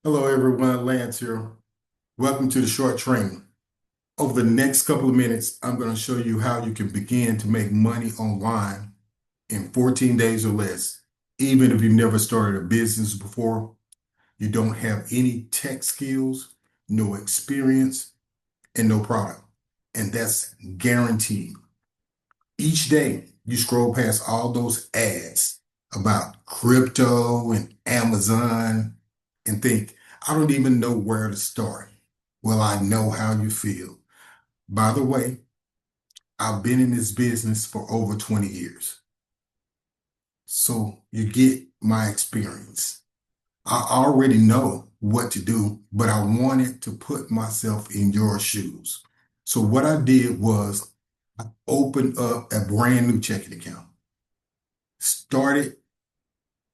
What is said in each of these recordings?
Hello everyone, Lance here. Welcome to the short training. Over the next couple of minutes, I'm going to show you how you can begin to make money online in 14 days or less. Even if you've never started a business before, you don't have any tech skills, no experience, and no product. And that's guaranteed. Each day you scroll past all those ads about crypto and Amazon and think, I don't even know where to start. Well, I know how you feel. By the way, I've been in this business for over 20 years. So you get my experience. I already know what to do, but I wanted to put myself in your shoes. So what I did was I opened up a brand new checking account, started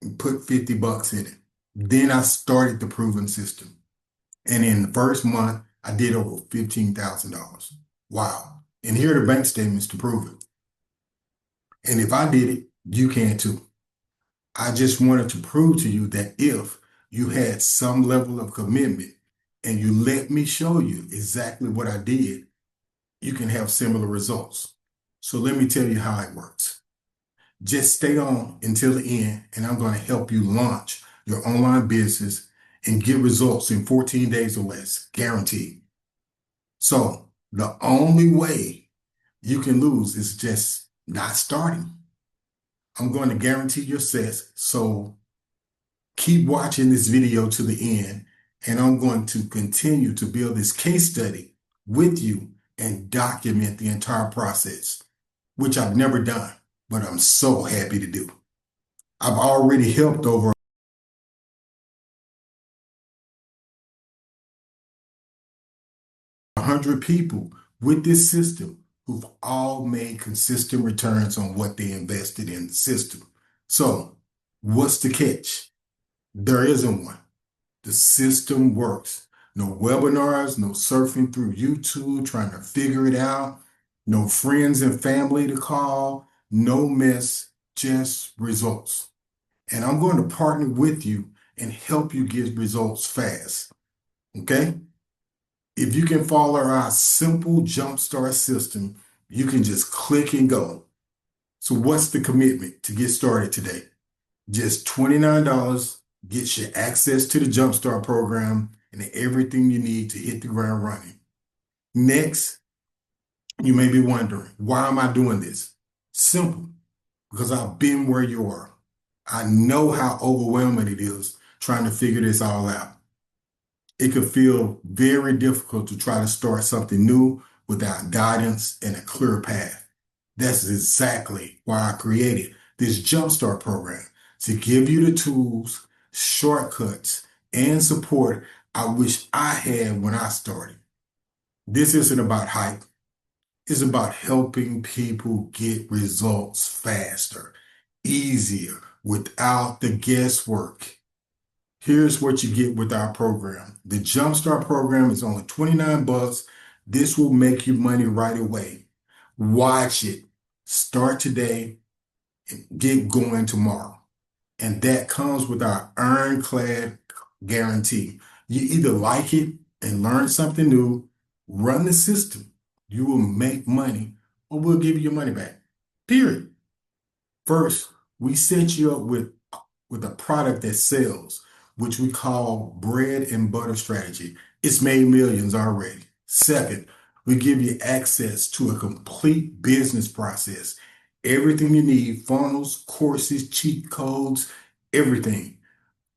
and put 50 bucks in it. Then I started the proven system. And in the first month, I did over $15,000. Wow. And here are the bank statements to prove it. And if I did it, you can too. I just wanted to prove to you that if you had some level of commitment and you let me show you exactly what I did, you can have similar results. So let me tell you how it works. Just stay on until the end, and I'm going to help you launch your online business and get results in 14 days or less, guaranteed. So the only way you can lose is just not starting. I'm going to guarantee your success. So keep watching this video to the end, and I'm going to continue to build this case study with you and document the entire process, which I've never done, but I'm so happy to do. I've already helped over 100 people with this system who've all made consistent returns on what they invested in the system. So, what's the catch? There isn't one. The system works. No webinars, no surfing through YouTube trying to figure it out, no friends and family to call, no mess, just results. And I'm going to partner with you and help you get results fast. Okay? If you can follow our simple Jumpstart system, you can just click and go. So what's the commitment to get started today? Just $29 gets you access to the Jumpstart program and everything you need to hit the ground running. Next, you may be wondering, why am I doing this? Simple, because I've been where you are. I know how overwhelming it is trying to figure this all out. It could feel very difficult to try to start something new without guidance and a clear path. That's exactly why I created this Jumpstart program to give you the tools, shortcuts, and support I wish I had when I started. This isn't about hype. It's about helping people get results faster, easier, without the guesswork. Here's what you get with our program. The Jumpstart program is only 29 bucks. This will make you money right away. Watch it. Start today and get going tomorrow. And that comes with our ironclad guarantee. You either like it and learn something new, run the system, you will make money, or we'll give you your money back. Period. First, we set you up with a product that sells, which we call bread and butter strategy. It's made millions already. Second, we give you access to a complete business process. Everything you need, funnels, courses, cheat codes, everything.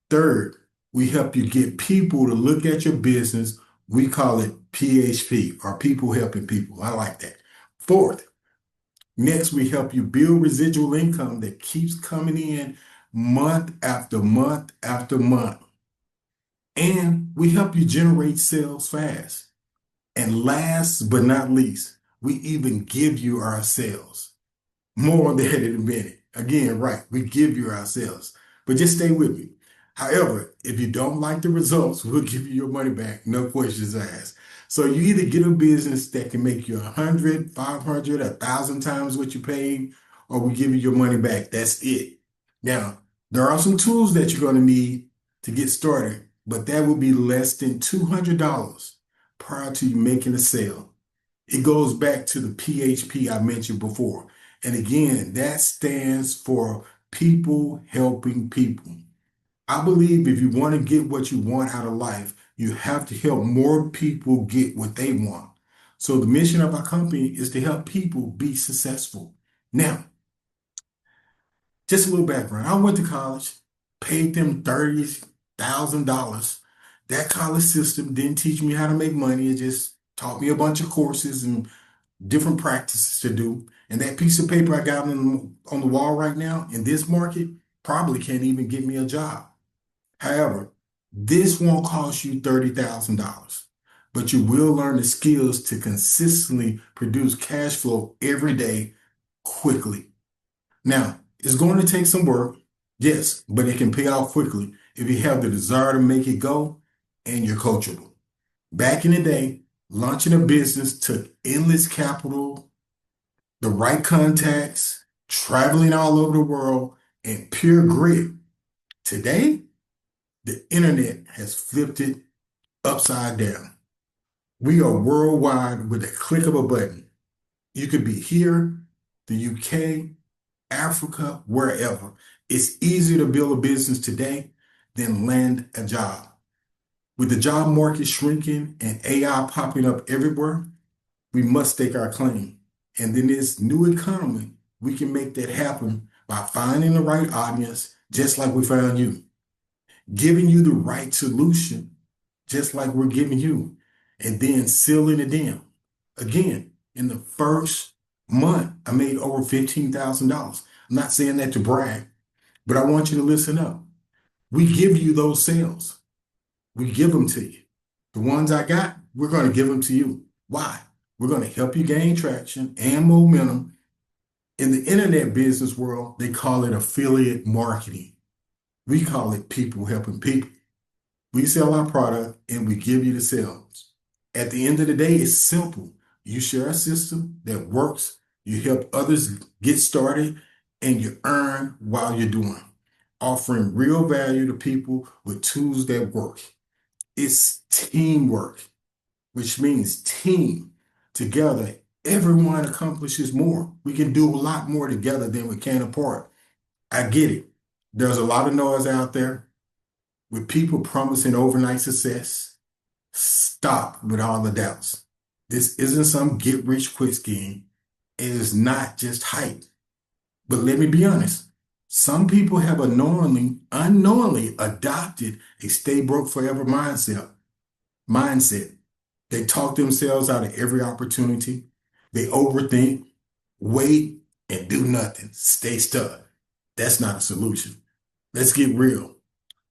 Third, we help you get people to look at your business. We call it PHP, or people helping people. I like that. Fourth, next, we help you build residual income that keeps coming in month after month after month. And we help you generate sales fast. And last but not least, we even give you our sales. More on that in a minute. Again, right, we give you our sales. But just stay with me. However, if you don't like the results, we'll give you your money back, no questions asked. So you either get a business that can make you 100, 500, 1,000 times what you paid, or we give you your money back. That's it. Now, there are some tools that you're going to need to get started, but that would be less than $200 prior to you making a sale. It goes back to the PHP I mentioned before. And again, that stands for people helping people. I believe if you want to get what you want out of life, you have to help more people get what they want. So the mission of our company is to help people be successful. Now, just a little background. I went to college, paid them $30,000. That college system didn't teach me how to make money. It just taught me a bunch of courses and different practices to do. And that piece of paper I got on the wall right now in this market probably can't even get me a job. However, this won't cost you $30,000, but you will learn the skills to consistently produce cash flow every day quickly. Now, it's going to take some work, yes, but it can pay off quickly if you have the desire to make it go and you're coachable. Back in the day, launching a business took endless capital, the right contacts, traveling all over the world, and pure grit. Today, the internet has flipped it upside down. We are worldwide with a click of a button. You could be here, the UK, Africa, wherever. It's easier to build a business today than land a job. With the job market shrinking and AI popping up everywhere, we must stake our claim. And in this new economy, we can make that happen by finding the right audience, just like we found you, giving you the right solution, just like we're giving you, and then sealing it in. Again, in the first month, I made over $15,000. I'm not saying that to brag, but I want you to listen up. We give you those sales. We give them to you. The ones I got, we're going to give them to you. Why? We're going to help you gain traction and momentum. In the internet business world, they call it affiliate marketing. We call it people helping people. We sell our product and we give you the sales. At the end of the day, it's simple. You share a system that works, you help others get started, and you earn while you're doing, offering real value to people with tools that work. It's teamwork, which means team. Together, everyone accomplishes more. We can do a lot more together than we can apart. I get it. There's a lot of noise out there with people promising overnight success. Stop with all the doubts. This isn't some get rich quick scheme. It is not just hype. But let me be honest. Some people have unknowingly adopted a stay broke forever mindset. They talk themselves out of every opportunity. They overthink, wait, and do nothing. Stay stuck. That's not a solution. Let's get real.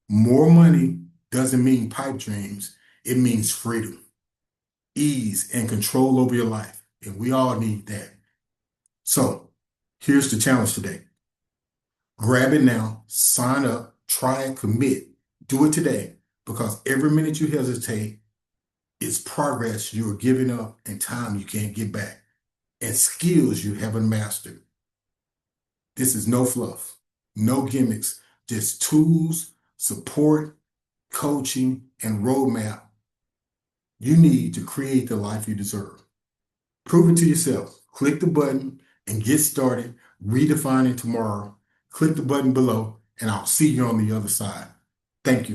More money doesn't mean pipe dreams. It means freedom, ease, and control over your life. And we all need that. So here's the challenge today. Grab it now, sign up, try it, commit. Do it today, because every minute you hesitate, it's progress you are giving up and time you can't get back and skills you haven't mastered. This is no fluff, no gimmicks, just tools, support, coaching, and roadmap you need to create the life you deserve. Prove it to yourself. Click the button and get started redefining tomorrow. Click the button below, and I'll see you on the other side. Thank you.